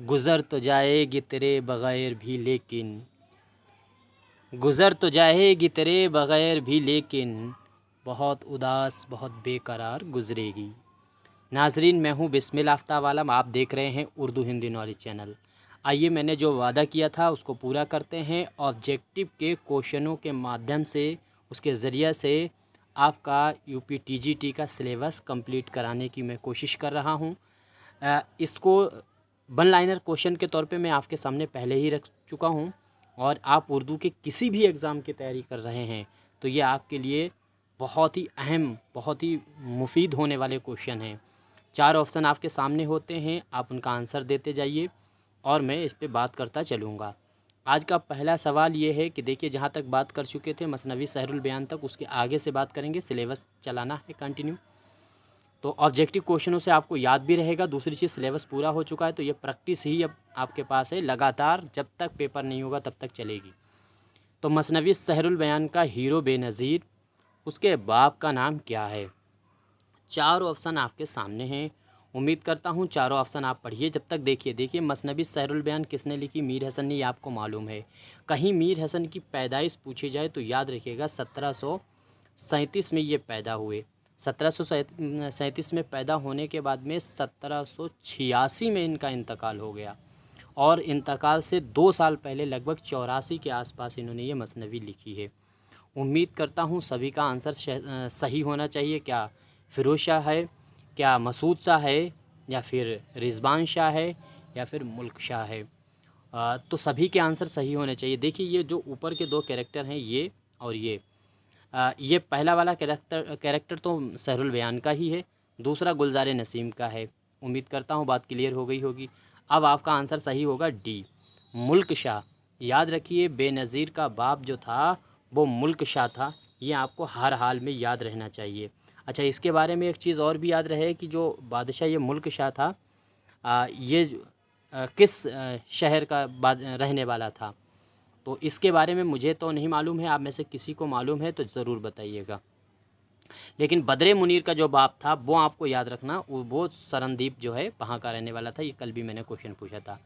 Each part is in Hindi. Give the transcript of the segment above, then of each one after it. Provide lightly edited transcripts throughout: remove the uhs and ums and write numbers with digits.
गुज़र तो जाएगी तेरे बग़ैर भी लेकिन, गुज़र तो जाएगी तेरे बग़ैर भी लेकिन, बहुत उदास बहुत बेकरार गुज़रेगी। नाज़रीन, मैं हूँ बिस्मिल आफ्ताब आलम, आप देख रहे हैं उर्दू हिंदी नॉलेज चैनल। आइए, मैंने जो वादा किया था उसको पूरा करते हैं। ऑब्जेक्टिव के क्वेश्चनों के माध्यम से, उसके ज़रिए से आपका यूपीटीजीटी का सिलेबस कंप्लीट कराने की मैं कोशिश कर रहा हूँ। इसको वन लाइनर क्वेश्चन के तौर पे मैं आपके सामने पहले ही रख चुका हूँ, और आप उर्दू के किसी भी एग्ज़ाम की तैयारी कर रहे हैं तो ये आपके लिए बहुत ही अहम, बहुत ही मुफीद होने वाले क्वेश्चन हैं। 4 ऑप्शन आपके सामने होते हैं, आप उनका आंसर देते जाइए और मैं इस पे बात करता चलूँगा। आज का पहला सवाल ये है कि देखिए, जहाँ तक बात कर चुके थे मसनवी सहरुल बयान तक, उसके आगे से बात करेंगे। सिलेबस चलाना है कंटिन्यू, तो ऑब्जेक्टिव क्वेश्चनों से आपको याद भी रहेगा। दूसरी चीज़, सिलेबस पूरा हो चुका है तो ये प्रैक्टिस ही अब आपके पास है, लगातार जब तक पेपर नहीं होगा तब तक चलेगी। तो मसनवी सहरुल बयान का हीरो बेनज़ीर, उसके बाप का नाम क्या है? 4 ऑप्शन आपके सामने हैं। उम्मीद करता हूँ चारों ऑप्शन आप पढ़िए। जब तक देखिए मसनवी सहरुल बयान किसने लिखी? मीर हसन ने, ये आपको मालूम है। कहीं मीर हसन की पैदाइश पूछी जाए तो याद रखिएगा 1737 में ये पैदा हुए। 1737 में पैदा होने के बाद में 1786 में इनका इंतकाल हो गया, और इंतकाल से 2 साल पहले लगभग 84 के आसपास इन्होंने ये मसनवी लिखी है। उम्मीद करता हूँ सभी का आंसर सही होना चाहिए। क्या फ़िरोज़ शाह है, क्या मसूद शाह है, या फिर रिज़वान शाह है, या फिर मुल्क शाह है? तो सभी के आंसर सही होने चाहिए। देखिए, ये जो ऊपर के 2 कैरेक्टर हैं, ये और ये पहला वाला कैरेक्टर तो सहरुल बयान का ही है, दूसरा गुलज़ार नसीम का है। उम्मीद करता हूँ बात क्लियर हो गई होगी। अब आपका आंसर सही होगा डी, मुल्क शाह। याद रखिए, बेनज़ीर का बाप जो था वो मुल्क शाह था, ये आपको हर हाल में याद रहना चाहिए। अच्छा, इसके बारे में एक चीज़ और भी याद रहे कि जो बादशाह ये मुल्क शाह था, किस शहर का रहने वाला था? तो इसके बारे में मुझे तो नहीं मालूम है, आप में से किसी को मालूम है तो ज़रूर बताइएगा। लेकिन बद्रे मुनीर का जो बाप था वो आपको याद रखना, वो सरनदीप जो है वहाँ का रहने वाला था। ये कल भी मैंने क्वेश्चन पूछा था।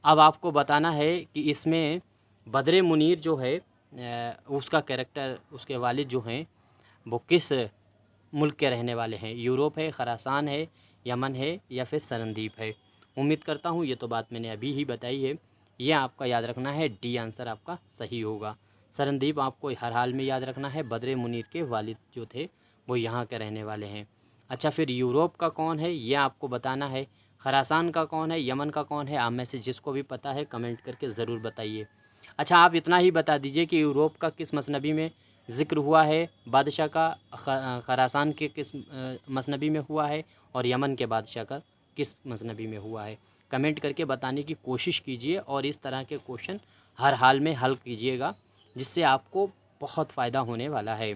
अब आपको बताना है कि इसमें बद्रे मुनीर जो है, उसका कैरेक्टर, उसके वालिद जो हैं वो किस मुल्क के रहने वाले हैं? यूरोप है, खरासान है, यमन है, या फिर सरनदीप है? उम्मीद करता हूँ ये तो बात मैंने अभी ही बताई है। ये आपका याद रखना है, डी आंसर आपका सही होगा। सरनदीप आपको हर हाल में याद रखना है। बद्रे मुनीर के वालिद जो थे वो यहाँ के रहने वाले हैं। अच्छा, फिर यूरोप का कौन है ये आपको बताना है। खरासान का कौन है, यमन का कौन है? आप में से जिसको भी पता है कमेंट करके ज़रूर बताइए। अच्छा, आप इतना ही बता दीजिए कि यूरोप का किस मसनबी में ज़िक्र हुआ है, बादशाह का खरासान के किस मसनबी में हुआ है, और यमन के बादशाह का किस मसनबी में हुआ है? कमेंट करके बताने की कोशिश कीजिए, और इस तरह के क्वेश्चन हर हाल में हल कीजिएगा, जिससे आपको बहुत फ़ायदा होने वाला है।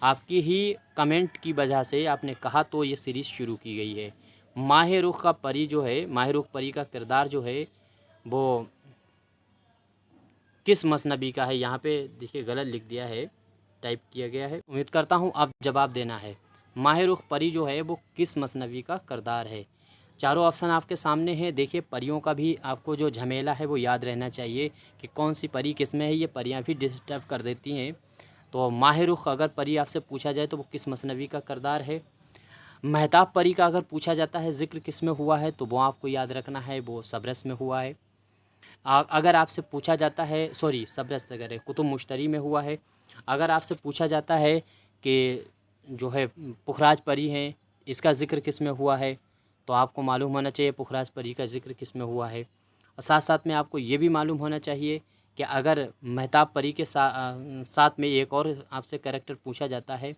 आपकी ही कमेंट की वजह से, आपने कहा तो ये सीरीज़ शुरू की गई है। माह रुख का परी जो है, माह रुख परी का किरदार जो है वो किस मसनबी का है? यहाँ पे देखिए गलत लिख दिया है, टाइप किया गया है। उम्मीद करता हूँ आप जवाब देना है। माह रुख परी जो है वो किस मसनबी का किरदार है? चारों ऑप्शन आपके सामने हैं। देखिए, परियों का भी आपको जो झमेला है वो याद रहना चाहिए कि कौन सी परी किस में है। ये परियां भी डिस्टर्ब कर देती हैं। तो माह रुख अगर परी आपसे पूछा जाए तो वो किस मसनबी का किरदार है? महताब परी का अगर पूछा जाता है ज़िक्र किस में हुआ है, तो वो आपको याद रखना है, वो सबरस में हुआ है। अगर आपसे पूछा जाता है, सॉरी, सबरस करें, कुतुब मुश्तरी में हुआ है। अगर आपसे पूछा जाता है कि जो है पुखराज परी हैं, इसका ज़िक्र किस में हुआ है, तो आपको मालूम होना चाहिए पुखराज परी का ज़िक्र किस में हुआ है। और साथ साथ में आपको ये भी मालूम होना चाहिए कि अगर महताब परी के साथ में एक और आपसे कैरेक्टर पूछा जाता है,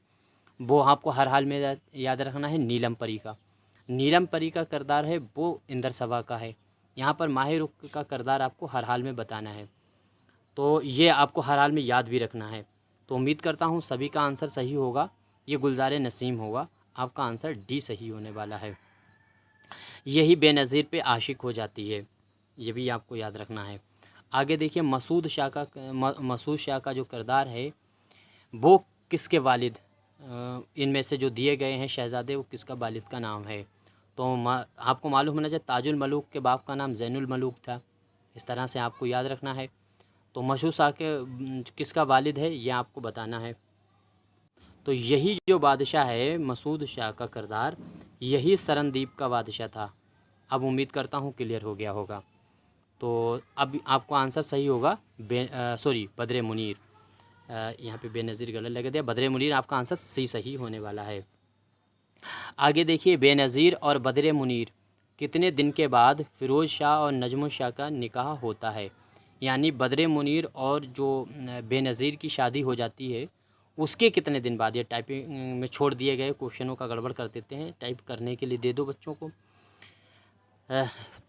वो आपको हर हाल में याद रखना है, नीलम परी का। नीलम परी का किरदार है वो इंदर सभा का है। यहाँ पर माह रुख का किरदार आपको हर हाल में बताना है, तो ये आपको हर हाल में याद भी रखना है। तो उम्मीद करता हूँ सभी का आंसर सही होगा। ये गुलज़ार नसीम होगा। आपका आंसर डी सही होने वाला है। यही बेनज़ीर पे आशिक हो जाती है, ये भी आपको याद रखना है। आगे देखिए, मसूद शाह का जो किरदार है वो किसके वालिद, इनमें से जो दिए गए हैं शहज़ादे, वो किसका वालिद का नाम है? तो आपको मालूम होना चाहिए ताजुल मलूक के बाप का नाम ज़ैनुल मलूक था। इस तरह से आपको याद रखना है। तो मशहूर शाह के किसका वालिद है ये आपको बताना है। तो यही जो बादशाह है मसूद शाह का किरदार, यही सरनदीप का बादशाह था। अब उम्मीद करता हूँ क्लियर हो गया होगा। तो अब आपको आंसर सही होगा बद्र मुनीर। यहाँ पे बेनज़ीर गलत लगा दिया, बद्र मुनीर आपका आंसर सही होने वाला है। आगे देखिए, बेनज़ीर और बद्र मुनीर कितने दिन के बाद फ़िरोज़ शाह और नजमुल शाह का निकाह होता है। यानी बद्र मुनीर और जो बेनज़ीर की शादी हो जाती है उसके कितने दिन बाद। ये टाइपिंग में छोड़ दिए गए क्वेश्चनों का गड़बड़ कर देते हैं, टाइप करने के लिए दे दो बच्चों को,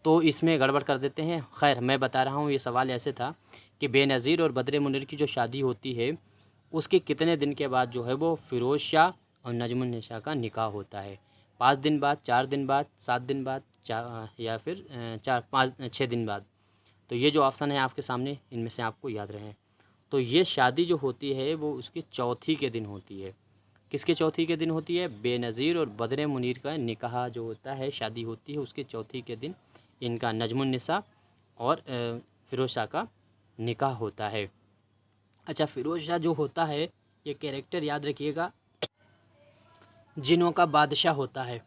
तो इसमें गड़बड़ कर देते हैं। खैर मैं बता रहा हूँ, ये सवाल ऐसे था कि बेनज़ीर और बद्र मुनीर की जो शादी होती है उसके कितने दिन के बाद जो है वो फ़िरोज़ शाह और नजमुल शाह का निकाह होता है। 5 दिन बाद, 4 दिन बाद, 7 दिन बाद, या फिर 6 दिन बाद। तो ये जो ऑप्शन है आपके सामने, इनमें से आपको याद रहे। तो ये शादी जो होती है वो उसकी चौथी के दिन होती है। किसके चौथी के दिन होती है? बेनज़ीर और बद्र मुनीर का निकाह जो होता है, शादी होती है उसके चौथी के दिन इनका नजमुन्निसा और फ़िरोज़ शाह का निकाह होता है। अच्छा, फ़िरोज़ शाह जो होता है ये कैरेक्टर याद रखिएगा, जिनों का बादशाह होता है।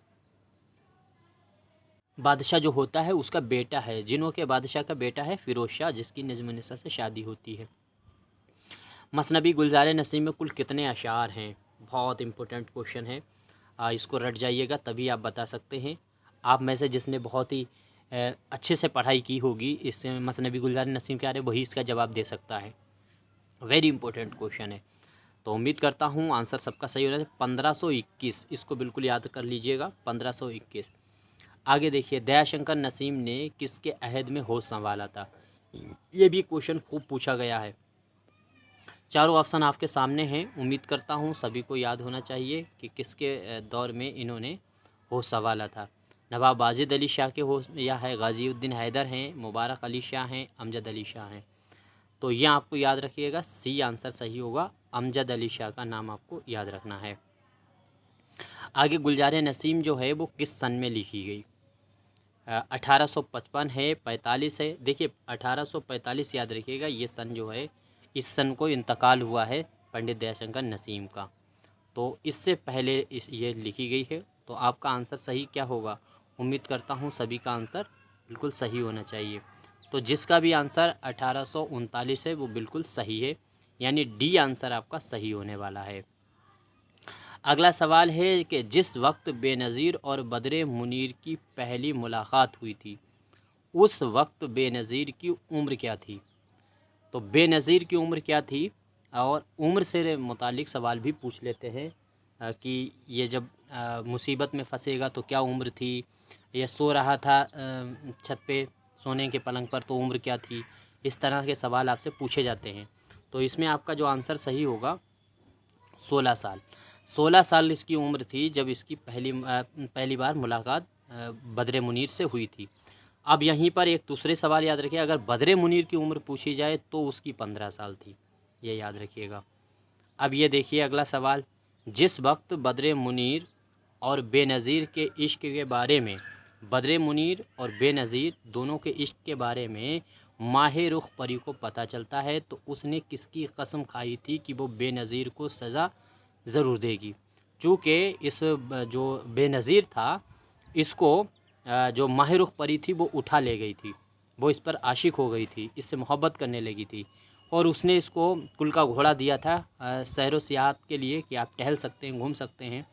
बादशाह जो होता है उसका बेटा है, जिनों के बादशाह का बेटा है फ़िरोज़ शाह, जिसकी नजमुन्निसा से शादी होती है। मसनबी गुलज़ार नसीम में कुल कितने अशार हैं? बहुत इम्पोर्टेंट क्वेश्चन है, इसको रट जाइएगा तभी आप बता सकते हैं। आप में से जिसने बहुत ही अच्छे से पढ़ाई की होगी इस मसनबी गुलज़ार नसीम के बारे में, वही इसका जवाब दे सकता है। वेरी इंपॉर्टेंट क्वेश्चन है। तो उम्मीद करता हूँ आंसर सबका सही होना चाहिए। 1521, इसको बिल्कुल याद कर लीजिएगा, 1521। आगे देखिए, दयाशंकर नसीम ने किसके अहद में होश संभाला था? ये भी क्वेश्चन खूब पूछा गया है। चारों ऑप्शन आपके सामने हैं, उम्मीद करता हूँ सभी को याद होना चाहिए कि किसके दौर में इन्होंने होश संभाला था। नवाब वाजिद अली शाह के होश या है गाज़ीउद्दीन हैदर हैं, मुबारक अली शाह हैं, अमजद अली शाह हैं। तो ये आपको याद रखिएगा, सी आंसर सही होगा, अमजद अली शाह का नाम आपको याद रखना है। आगे, गुलजार नसीम जो है वो किस सन में लिखी गई? 1855 है, 45 है। देखिए 1845 याद रखिएगा, ये सन जो है, इस सन को इंतकाल हुआ है पंडित दयाशंकर नसीम का। तो इससे पहले ये लिखी गई है। तो आपका आंसर सही क्या होगा? उम्मीद करता हूँ सभी का आंसर बिल्कुल सही होना चाहिए। तो जिसका भी आंसर 1839 है वो बिल्कुल सही है, यानी डी आंसर आपका सही होने वाला है। अगला सवाल है कि जिस वक्त बेनज़ीर और बद्र मुनीर की पहली मुलाकात हुई थी उस वक्त बेनज़ीर की उम्र क्या थी? तो बेनज़ीर की उम्र क्या थी, और उम्र से मुतालिक सवाल भी पूछ लेते हैं कि ये जब मुसीबत में फंसेगा तो क्या उम्र थी, या सो रहा था छत पे सोने के पलंग पर तो उम्र क्या थी। इस तरह के सवाल आपसे पूछे जाते हैं। तो इसमें आपका जो आंसर सही होगा 16 साल। 16 साल इसकी उम्र थी जब इसकी पहली बार मुलाकात बद्र मुनीर से हुई थी। अब यहीं पर एक दूसरे सवाल याद रखिए, अगर बद्र मुनीर की उम्र पूछी जाए तो उसकी 15 साल थी, ये याद रखिएगा। अब ये देखिए अगला सवाल, जिस वक्त बद्र मुनीर और बेनज़ीर के इश्क के बारे में, बद्र मुनीर और बेनज़ीर दोनों के इश्क के बारे में माह रुख परी को पता चलता है तो उसने किसकी कसम खाई थी कि वो बेनज़ीर को सज़ा ज़रूर देगी। चूँकि इस जो बेनज़ीर था इसको जो माह रुख परी थी वो उठा ले गई थी, वो इस पर आशिक हो गई थी, इससे मोहब्बत करने लगी थी, और उसने इसको कुल का घोड़ा दिया था सैर व सियाहत के लिए कि आप टहल सकते हैं, घूम सकते हैं।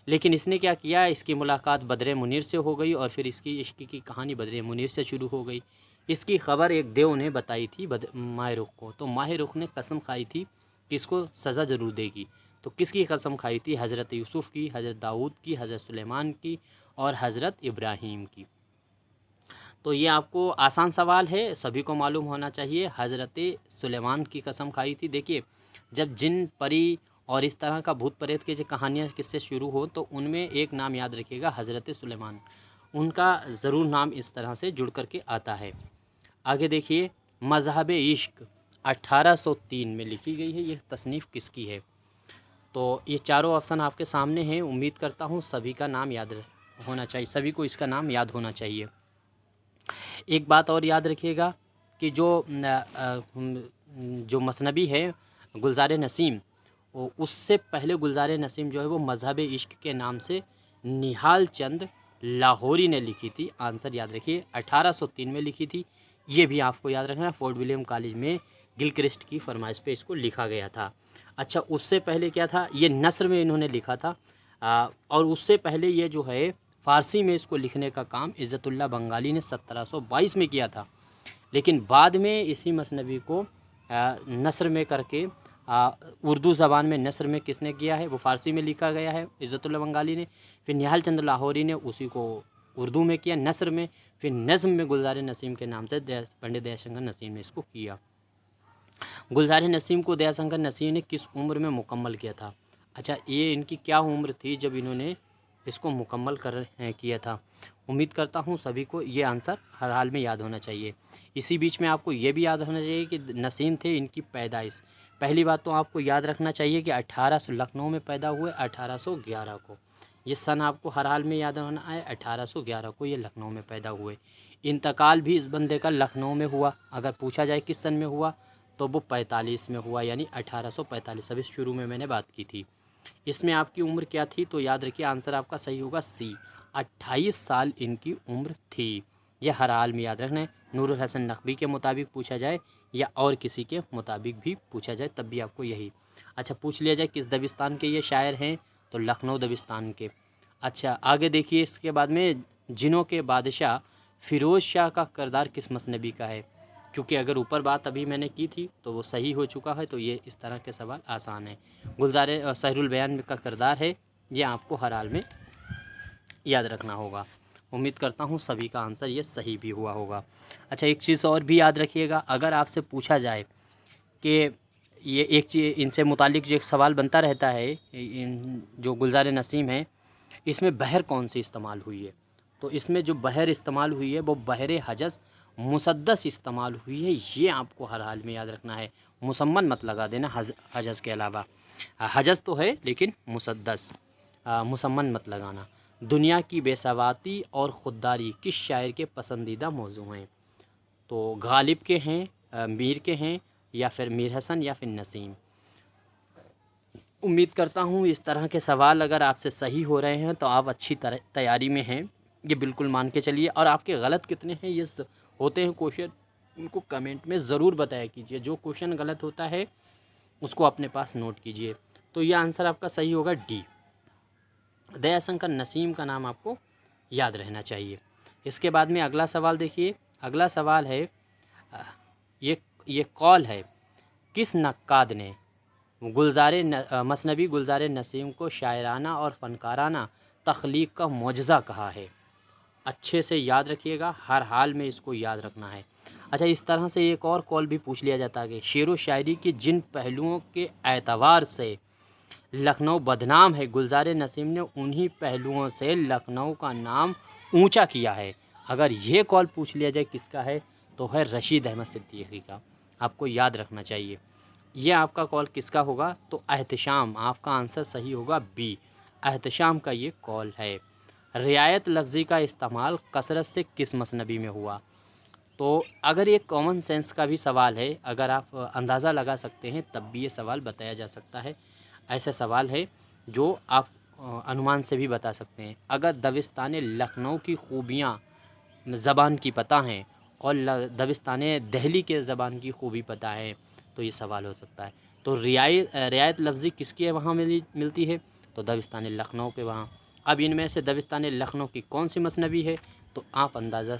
लेकिन इसने क्या किया, इसकी मुलाकात बद्र मुनीर से हो गई और फिर इसकी इश्क की कहानी बद्र मुनीर से शुरू हो गई। इसकी खबर एक देव ने बताई थी माह रुख को, तो माह रुख ने कसम खाई थी कि इसको सज़ा ज़रूर देगी। तो किसकी कसम खाई थी? हज़रत यूसुफ़ की, हज़रत दाऊद की, हज़रत सुलेमान की और हज़रत इब्राहीम की। तो ये आपको आसान सवाल है, सभी को मालूम होना चाहिए। हज़रत सुलेमान की कसम खाई थी। देखिए जब जिन परी और इस तरह का भूत प्रेत की जो कहानियाँ किससे शुरू हो तो उनमें एक नाम याद रखिएगा, हज़रत सुलेमान, उनका ज़रूर नाम इस तरह से जुड़ कर के आता है। आगे देखिए, मज़हब इश्क 1803 में लिखी गई है, ये तसनीफ़ किसकी है? तो ये चारों ऑप्शन आपके सामने हैं, उम्मीद करता हूँ सभी का नाम याद होना चाहिए, सभी को इसका नाम याद होना चाहिए। एक बात और याद रखिएगा कि जो मसनबी है गुलज़ार नसीम, उससे पहले गुलज़ार नसीम जो है वो मज़हब इश्क के नाम से निहाल चंद लाहौरी ने लिखी थी। आंसर याद रखिए 1803 में लिखी थी। ये भी आपको याद रखना है, फोर्ट विलियम कॉलेज में गिलक्रिस्ट की फरमाइश पे इसको लिखा गया था। अच्छा, उससे पहले क्या था, ये नस्र में इन्होंने लिखा था। और उससे पहले ये जो है फ़ारसी में इसको लिखने का काम इज़्ज़तुल्लाह बंगाली ने 1722 में किया था। लेकिन बाद में इसी मसनबी को नस्र में करके उर्दू ज़बान में नस्र में किसने किया है, वो फ़ारसी में लिखा गया है इज़्ज़तुल्लाह बंगाली ने। फिर निहाल चंद लाहौरी ने उसी को उर्दू में किया नस्र में। फिर नज़्म में गुलज़ार नसीम के नाम से पंडित दयाशंकर नसीम ने इसको किया। गुलज़ार नसीम को दयाशंकर नसीम ने किस उम्र में मुकम्मल किया था? अच्छा, ये इनकी क्या उम्र थी जब इन्होंने इसको मुकम्मल किया था? उम्मीद करता हूँ सभी को ये आंसर हर हाल में याद होना चाहिए। इसी बीच में आपको ये भी याद होना चाहिए कि नसीम थे, इनकी पैदाइश, पहली बात तो आपको याद रखना चाहिए कि 1800 लखनऊ में पैदा हुए 1811 को। ये सन आपको हर हाल में याद होना है, 1811 को ये लखनऊ में पैदा हुए। इंतकाल भी इस बंदे का लखनऊ में हुआ। अगर पूछा जाए किस सन में हुआ तो वो 45 में हुआ, यानी 1845। अभी शुरू में मैंने बात की थी। इसमें आपकी उम्र क्या थी, तो याद रखिए आंसर आपका सही होगा सी, 28 साल इनकी उम्र थी। यह हर हाल में याद रखना है। नूरुल हसन नकवी के मुताबिक पूछा जाए या और किसी के मुताबिक भी पूछा जाए तब भी आपको यही। अच्छा, पूछ लिया जाए किस दबिस्तान के ये शायर हैं, तो लखनऊ दबिस्तान के। अच्छा, आगे देखिए इसके बाद में जिनों के बादशाह फ़िरोज़ शाह का किरदार किस मसनबी का है? क्योंकि अगर ऊपर बात अभी मैंने की थी तो वो सही हो चुका है, तो ये इस तरह के सवाल आसान है। गुलज़ार सहरुल बयान का किरदार है, ये आपको हर हाल में याद रखना होगा। उम्मीद करता हूँ सभी का आंसर ये सही भी हुआ होगा। अच्छा, एक चीज़ और भी याद रखिएगा, अगर आपसे पूछा जाए कि ये एक चीज़ इनसे मुतालिक जो एक सवाल बनता रहता है, जो गुलज़ार नसीम है, इसमें बहर कौन सी इस्तेमाल हुई है, तो इसमें जो बहर इस्तेमाल हुई है वो बहर हजस मुसद्दस इस्तेमाल हुई है। ये आपको हर हाल में याद रखना है। मुसम्मन मत लगा देना हजस के अलावा। हजस तो है लेकिन मुसद्दस, मुसम्मन मत लगाना। दुनिया की बेसवाती और ख़ुददारी किस शायर के पसंदीदा मौजू हैं? तो गालिब के हैं, मीर के हैं, या फिर मीर हसन, या फिर नसीम। उम्मीद करता हूँ इस तरह के सवाल अगर आपसे सही हो रहे हैं तो आप अच्छी तरह तैयारी में हैं, ये बिल्कुल मान के चलिए। और आपके गलत कितने हैं ये होते हैं क्वेश्चन, उनको कमेंट में ज़रूर बताया कीजिए। जो क्वेश्चन गलत होता है उसको अपने पास नोट कीजिए। तो ये आंसर आपका सही होगा डी, दयाशंकर नसीम का नाम आपको याद रहना चाहिए। इसके बाद में अगला सवाल देखिए। अगला सवाल है, ये कॉल है, किस नक्काद ने मसनबी गुलज़ार नसीम को शायराना और फ़नकाराना तख्लीक का मोजज़ा कहा है? अच्छे से याद रखिएगा, हर हाल में इसको याद रखना है। अच्छा, इस तरह से एक और कॉल भी पूछ लिया जाता है कि शेर व शायरी के जिन पहलुओं के एतबार से लखनऊ बदनाम है, गुलज़ार नसीम ने उन्हीं पहलुओं से लखनऊ का नाम ऊंचा किया है। अगर ये कॉल पूछ लिया जाए किसका है, तो है रशीद अहमद सिद्दीकी का। आपको याद रखना चाहिए। ये आपका कॉल किसका होगा, तो एहतशाम। आपका आंसर सही होगा बी, एहतशाम का ये कॉल है। रियायत लफ्ज़ी का इस्तेमाल कसरत से किस मसनबी में हुआ? तो अगर ये कॉमन सेंस का भी सवाल है, अगर आप अंदाज़ा लगा सकते हैं तब भी ये सवाल बताया जा सकता है। ऐसे सवाल है जो आप अनुमान से भी बता सकते हैं। अगर दबिस्तान लखनऊ की खूबियाँ ज़बान की पता हैं और दबिस्तान दिल्ली के ज़बान की खूबी पता है, तो ये सवाल हो सकता है। तो रियायत लफ्ज़ी किसकी वहाँ मिलती है, तो दबिस्तान लखनऊ के वहाँ। अब इनमें से दबिस्तान लखनऊ की कौन सी मसनबी है, तो आप अंदाज़ा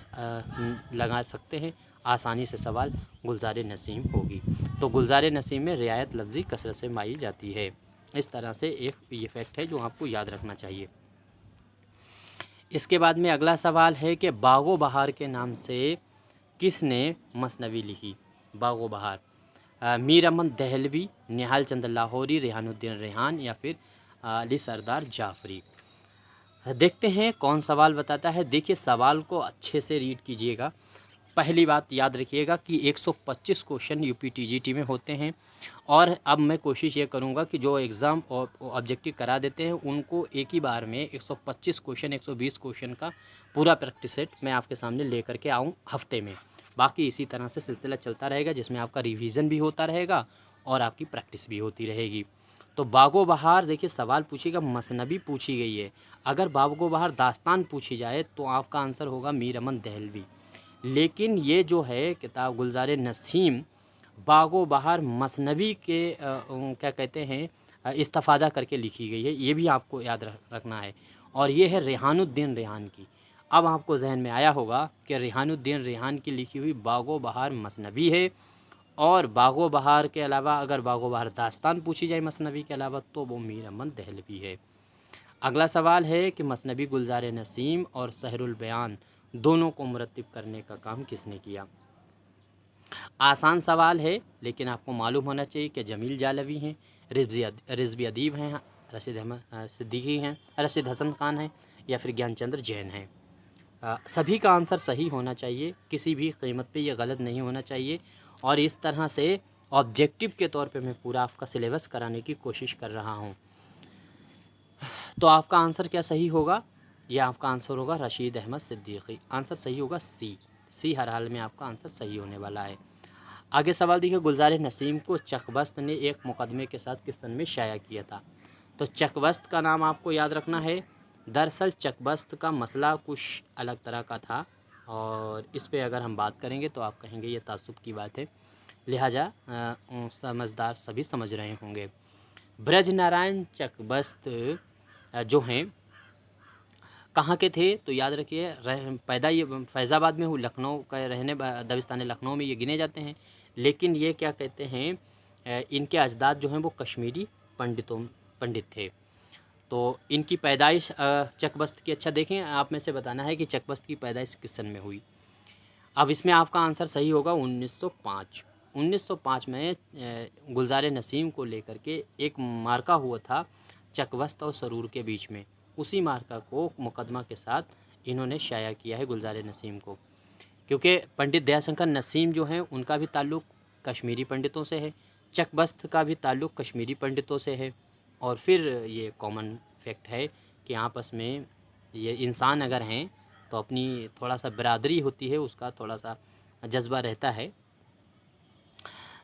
लगा सकते हैं आसानी से, सवाल गुलज़ार नसीम होगी। तो गुलज़ार नसीम में रियायत लफ्ज़ी कसरत से पाई जाती है। इस तरह से एक ये फैक्ट है जो आपको याद रखना चाहिए। इसके बाद में अगला सवाल है कि बागो बहार के नाम से किसने मसनवी लिखी? बागो बहार, मीर अहमद दहलवी, निहाल चंद लाहौरी, रेहानुद्दीन रेहान, या फिर अली सरदार जाफरी। देखते हैं कौन सवाल बताता है। देखिए सवाल को अच्छे से रीड कीजिएगा। पहली बात याद रखिएगा कि 125 क्वेश्चन यूपीटीजीटी में होते हैं, और अब मैं कोशिश ये करूँगा कि जो एग्ज़ाम ऑब्जेक्टिव करा देते हैं उनको एक ही बार में 125 क्वेश्चन 120 क्वेश्चन का पूरा प्रैक्टिस सेट मैं आपके सामने लेकर के आऊँ हफ्ते में। बाकी इसी तरह से सिलसिला चलता रहेगा, जिसमें आपका रिवीजन भी होता रहेगा और आपकी प्रैक्टिस भी होती रहेगी। तो बागो बहार देखिए सवाल पूछेगा, मसनबी पूछी गई है। अगर बागो बहार दास्तान पूछी जाए तो आपका आंसर होगा मीर अमन दहलवी। लेकिन ये जो है किताब गुलजार नसीम बागो बहार मसनबी के क्या कहते हैं इस्तिफ़ादा करके लिखी गई है, ये भी आपको याद रखना है। और ये है रेहानुद्दीन रेहान की। अब आपको जहन में आया होगा कि रेहानुद्दीन रेहान की लिखी हुई बागो बहार मसनबी है, और बागो बहार के अलावा अगर बागो बहार दास्तान पूछी जाए मसनबी के अलावा तो वो मीर अमन दहलवी है। अगला सवाल है कि मसनबी गुलजार नसीम और सहरुल बयान दोनों को मुरत्तिब करने का काम किसने किया। आसान सवाल है, लेकिन आपको मालूम होना चाहिए कि जमील जालवी हैं, रिजवी अदीब हैं, रशीद अहमद सिद्दीकी हैं, रशीद हसन खान हैं, या फिर ज्ञानचंद्र जैन हैं। सभी का आंसर सही होना चाहिए, किसी भी कीमत पे ये गलत नहीं होना चाहिए। और इस तरह से ऑब्जेक्टिव के तौर पे मैं पूरा आपका सिलेबस कराने की कोशिश कर रहा हूँ। तो आपका आंसर क्या सही होगा? ये आपका आंसर होगा रशीद अहमद सिद्दीकी। आंसर सही होगा सी हर हाल में आपका आंसर सही होने वाला है। आगे सवाल देखिए, गुलजार नसीम को चकबस्त ने एक मुकदमे के साथ किस सन में शाया किया था। तो चकबस्त का नाम आपको याद रखना है। दरअसल चकबस्त का मसला कुछ अलग तरह का था, और इस पे अगर हम बात करेंगे तो आप कहेंगे ये तासुब की बात है, लिहाजा समझदार सभी समझ रहे होंगे। ब्रज नारायण चकबस्त जो हैं कहाँ के थे, तो याद रखिए पैदा ये फैज़ाबाद में हुई, लखनऊ का रहने दबिस्तान लखनऊ में ये गिने जाते हैं। लेकिन ये क्या कहते हैं इनके अजदाद जो हैं वो कश्मीरी पंडित थे। तो इनकी पैदाइश चकबस्त की, अच्छा देखें आप में से बताना है कि चकबस्त की पैदाइश किस सन में हुई। अब इसमें आपका आंसर सही होगा 1905। 1905 में गुलजार नसीम को लेकर के एक मार्का हुआ था चकबस्त और सरूर के बीच में। उसी मार्का को मुकदमा के साथ इन्होंने शाया किया है गुलजार नसीम को, क्योंकि पंडित दयाशंकर नसीम जो हैं उनका भी ताल्लुक़ कश्मीरी पंडितों से है, चकबस्त का भी ताल्लुक़ कश्मीरी पंडितों से है। और फिर ये कॉमन फैक्ट है कि आपस में ये इंसान अगर हैं तो अपनी थोड़ा सा बिरादरी होती है, उसका थोड़ा सा जज्बा रहता है,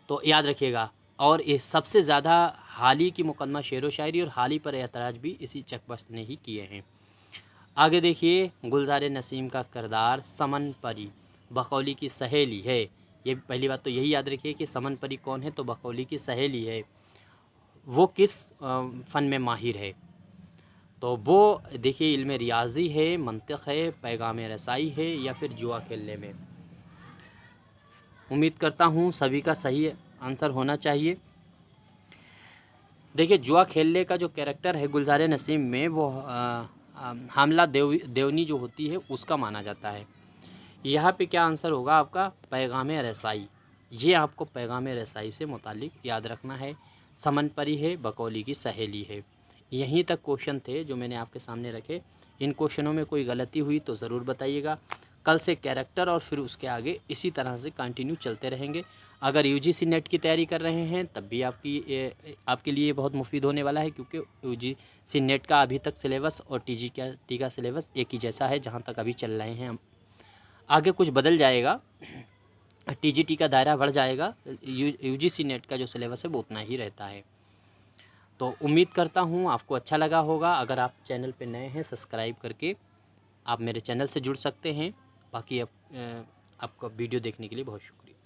तो याद रखिएगा। और ये सबसे ज़्यादा हाली की मुकदमा शेर व शायरी और हाली पर एतराज़ भी इसी चकबस्त ने ही किए हैं। आगे देखिए, गुलजार नसीम का किरदार समन परी बकौली की सहेली है। ये पहली बात तो यही याद रखिए कि समन परी कौन है, तो बकौली की सहेली है। वो किस फ़न में माहिर है, तो वो देखिए इल्म रियाजी है, मंतिक़ है, पैगाम रसाई है, या फिर जुआ खेलने में। उम्मीद करता हूँ सभी का सही आंसर होना चाहिए। देखिए जुआ खेलने का जो कैरेक्टर है गुलजार नसीम में वो हामला देवनी जो होती है उसका माना जाता है। यहाँ पे क्या आंसर होगा आपका? पैगाम रसाई। ये आपको पैगाम रसाई से मुतालिक याद रखना है। समन परी है, बकौली की सहेली है। यहीं तक क्वेश्चन थे जो मैंने आपके सामने रखे। इन क्वेश्चनों में कोई गलती हुई तो ज़रूर बताइएगा। कल से कैरेक्टर और फिर उसके आगे इसी तरह से कंटिन्यू चलते रहेंगे। अगर यूजीसी नेट की तैयारी कर रहे हैं तब भी आपके लिए बहुत मुफीद होने वाला है, क्योंकि यूजीसी नेट का अभी तक सिलेबस और टी का सिलेबस एक ही जैसा है जहाँ तक अभी चल रहे हैं हम। आगे कुछ बदल जाएगा, टीजीटी का दायरा बढ़ जाएगा, यूजीसी नेट का जो सिलेबस है वो उतना ही रहता है। तो उम्मीद करता हूँ आपको अच्छा लगा होगा। अगर आप चैनल पे नए हैं सब्सक्राइब करके आप मेरे चैनल से जुड़ सकते हैं। बाकी आपका वीडियो देखने के लिए बहुत शुक्रिया।